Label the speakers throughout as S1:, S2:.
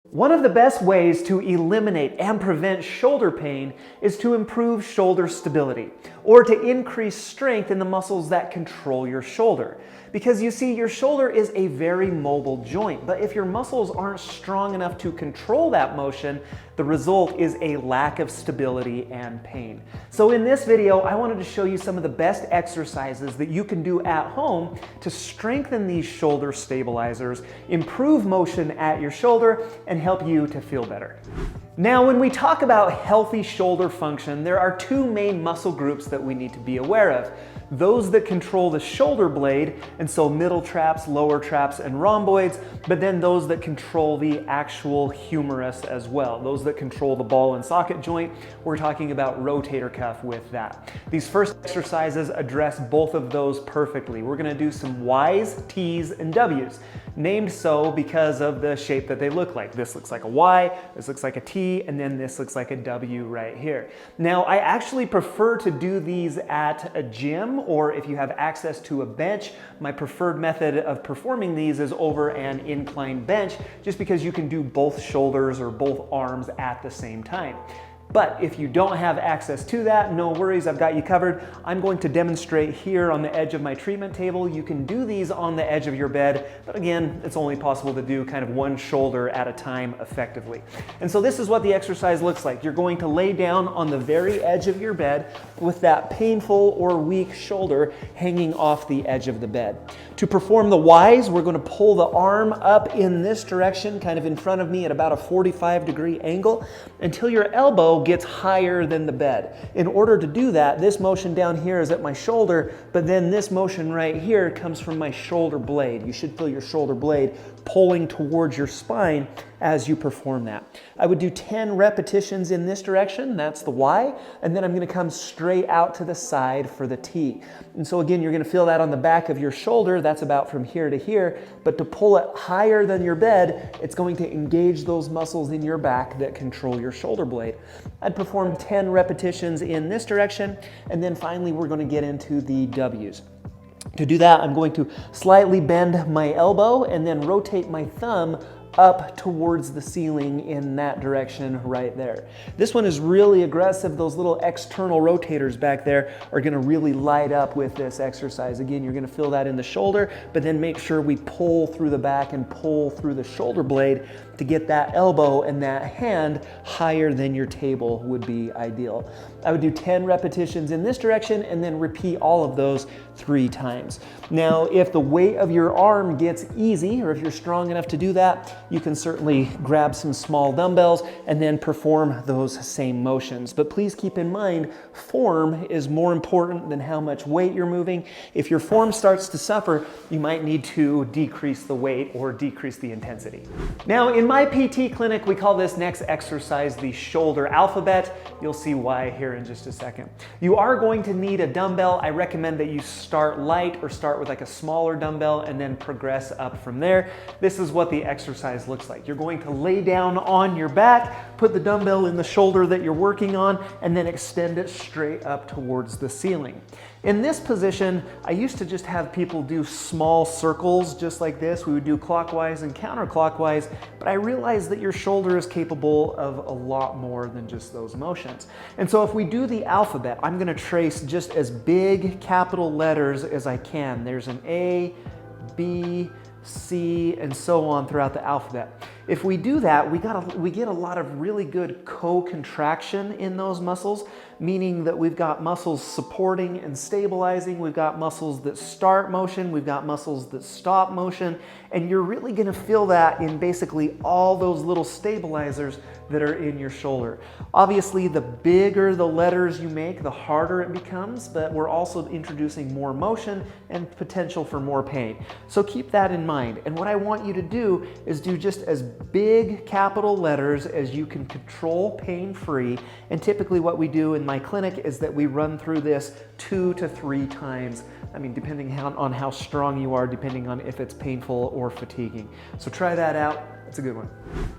S1: One of the best ways to eliminate and prevent shoulder pain is to improve shoulder stability, or to increase strength in the muscles that control your shoulder. Because you see, your shoulder is a very mobile joint, but if your muscles aren't strong enough to control that motion, the result is a lack of stability and pain. So in this video, I wanted to show you some of the best exercises that you can do at home to strengthen these shoulder stabilizers, improve motion at your shoulder, and help you to feel better. Now, when we talk about healthy shoulder function, there are two main muscle groups that we need to be aware of. Those that control the shoulder blade, and so middle traps, lower traps, and rhomboids, but then those that control the actual humerus as well. Those that control the ball and socket joint, we're talking about rotator cuff with that. These first exercises address both of those perfectly. We're gonna do some Ys, Ts, and Ws, named so because of the shape that they look like. This looks like a Y, this looks like a T, and then this looks like a W right here. Now, I actually prefer to do these at a gym, or if you have access to a bench. My preferred method of performing these is over an incline bench, just because you can do both shoulders or both arms at the same time. But if you don't have access to that, no worries, I've got you covered. I'm going to demonstrate here on the edge of my treatment table. You can do these on the edge of your bed, but again, it's only possible to do kind of one shoulder at a time effectively. And so this is what the exercise looks like. You're going to lay down on the very edge of your bed with that painful or weak shoulder hanging off the edge of the bed. To perform the Ys, we're going to pull the arm up in this direction, kind of in front of me at about a 45-degree angle, until your elbow gets higher than the bed. In order to do that, this motion down here is at my shoulder, but then this motion right here comes from my shoulder blade. You should feel your shoulder blade pulling towards your spine as you perform that. I would do 10 repetitions in this direction, that's the Y, and then I'm gonna come straight out to the side for the T. And so again, you're gonna feel that on the back of your shoulder, that's about from here to here, but to pull it higher than your bed, it's going to engage those muscles in your back that control your shoulder blade. I'd perform 10 repetitions in this direction, and then finally we're gonna get into the Ws. To do that, I'm going to slightly bend my elbow and then rotate my thumb up towards the ceiling in that direction right there. This one is really aggressive. Those little external rotators back there are gonna really light up with this exercise. Again, you're gonna feel that in the shoulder, but then make sure we pull through the back and pull through the shoulder blade to get that elbow and that hand higher than your table would be ideal. I would do 10 repetitions in this direction and then repeat all of those 3 times. Now, if the weight of your arm gets easy, or if you're strong enough to do that, you can certainly grab some small dumbbells and then perform those same motions. But please keep in mind, form is more important than how much weight you're moving. If your form starts to suffer, you might need to decrease the weight or decrease the intensity. Now, in my PT clinic, we call this next exercise the shoulder alphabet. You'll see why here in just a second. You are going to need a dumbbell. I recommend that you start light or start with like a smaller dumbbell and then progress up from there. This is what the exercise looks like. You're going to lay down on your back, put the dumbbell in the shoulder that you're working on, and then extend it straight up towards the ceiling. In this position, I used to just have people do small circles just like this. We would do clockwise and counterclockwise, but I realized that your shoulder is capable of a lot more than just those motions. And so if we do the alphabet, I'm gonna trace just as big capital letters as I can. There's an A, B, C, and so on throughout the alphabet. If we do that, we get a lot of really good co-contraction in those muscles, meaning that we've got muscles supporting and stabilizing, we've got muscles that start motion, we've got muscles that stop motion, and you're really gonna feel that in basically all those little stabilizers that are in your shoulder. Obviously, the bigger the letters you make, the harder it becomes, but we're also introducing more motion and potential for more pain. So keep that in mind. And what I want you to do is do just as big capital letters as you can control pain-free. And typically what we do in my clinic is that we run through this 2 to 3 times. I mean, depending on how strong you are, depending on if it's painful or fatiguing. So try that out. It's a good one.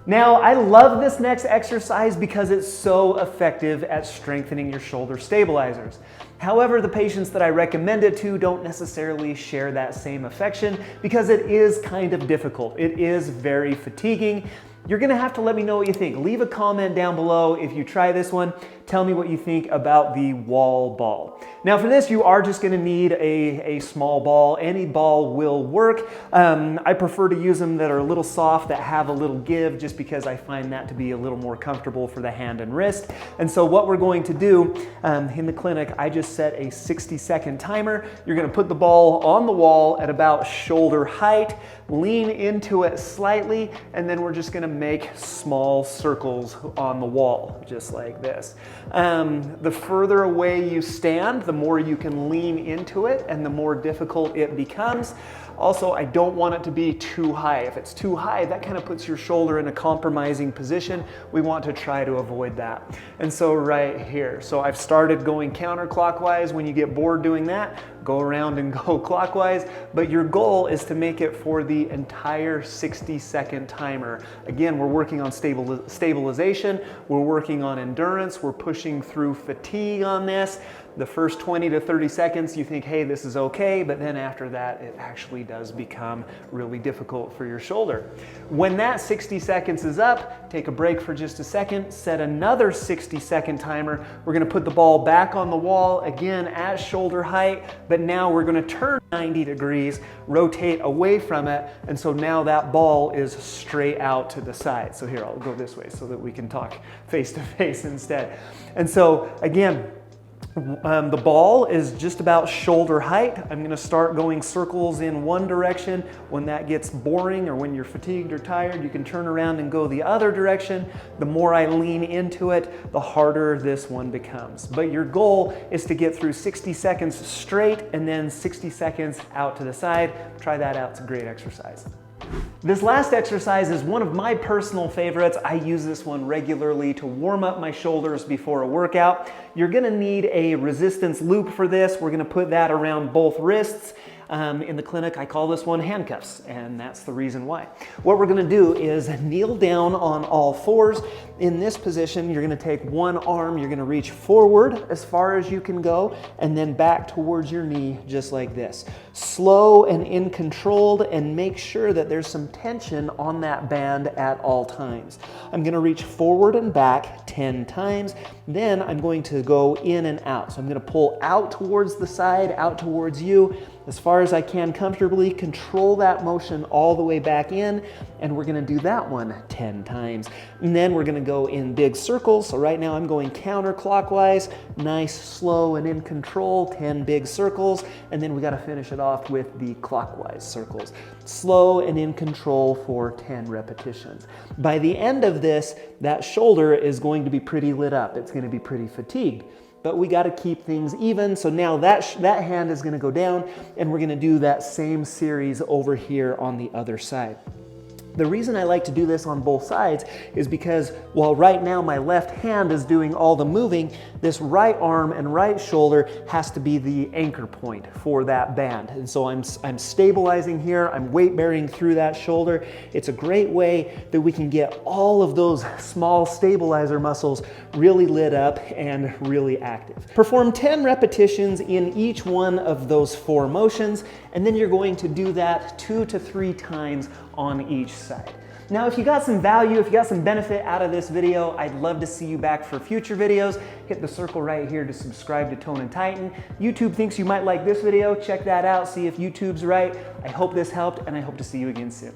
S1: Now, I love this next exercise because it's so effective at strengthening your shoulder stabilizers. However, the patients that I recommend it to don't necessarily share that same affection because it is kind of difficult. It is very fatiguing. You're gonna have to let me know what you think. Leave a comment down below if you try this one. Tell me what you think about the wall ball. Now for this, you are just gonna need a small ball. Any ball will work. I prefer to use them that are a little soft, that have a little give, just because I find that to be a little more comfortable for the hand and wrist. And so what we're going to do in the clinic, I just set a 60-second timer. You're gonna put the ball on the wall at about shoulder height, lean into it slightly, and then we're just gonna make small circles on the wall, just like this. The further away you stand, the more you can lean into it and the more difficult it becomes. Also, I don't want it to be too high. If it's too high, that kind of puts your shoulder in a compromising position. We want to try to avoid that. And so right here, so I've started going counterclockwise. When you get bored doing that, go around and go clockwise, but your goal is to make it for the entire 60-second timer. Again, we're working on stabilization, we're working on endurance, we're pushing through fatigue on this. The first 20 to 30 seconds, you think, hey, this is okay, but then after that, it actually does become really difficult for your shoulder. When that 60 seconds is up, take a break for just a second, set another 60-second timer. We're gonna put the ball back on the wall, again, at shoulder height, but now we're gonna turn 90 degrees, rotate away from it, and so now that ball is straight out to the side. So here, I'll go this way so that we can talk face to face instead. And so, again, the ball is just about shoulder height. I'm going to start going circles in one direction. When that gets boring or when you're fatigued or tired, you can turn around and go the other direction. The more I lean into it, the harder this one becomes. But your goal is to get through 60 seconds straight and then 60 seconds out to the side. Try that out. It's a great exercise. This last exercise is one of my personal favorites. I use this one regularly to warm up my shoulders before a workout. You're gonna need a resistance loop for this. We're gonna put that around both wrists. In the clinic, I call this one handcuffs, and that's the reason why. What we're gonna do is kneel down on all fours. In this position, you're gonna take one arm, you're gonna reach forward as far as you can go, and then back towards your knee, just like this. Slow and in controlled, and make sure that there's some tension on that band at all times. I'm gonna reach forward and back 10 times, then I'm going to go in and out. So I'm gonna pull out towards the side, out towards you, as far as I can comfortably, control that motion all the way back in, and we're gonna do that one 10 times. And then we're gonna go in big circles. So right now I'm going counterclockwise, nice, slow, and in control, 10 big circles, and then we gotta finish it off with the clockwise circles. Slow and in control for 10 repetitions. By the end of this, that shoulder is going to be pretty lit up. It's gonna be pretty fatigued. But we got to keep things even. So now that hand is going to go down, and we're going to do that same series over here on the other side. The reason I like to do this on both sides is because while right now my left hand is doing all the moving, this right arm and right shoulder has to be the anchor point for that band. And so I'm stabilizing here, I'm weight bearing through that shoulder. It's a great way that we can get all of those small stabilizer muscles really lit up and really active. Perform 10 repetitions in each one of those 4 motions, and then you're going to do that 2 to 3 times on each side. Now, if you got some value, if you got some benefit out of this video, I'd love to see you back for future videos. Hit the circle right here to subscribe to Tone and Tighten. YouTube thinks you might like this video. Check that out, see if YouTube's right. I hope this helped, and I hope to see you again soon.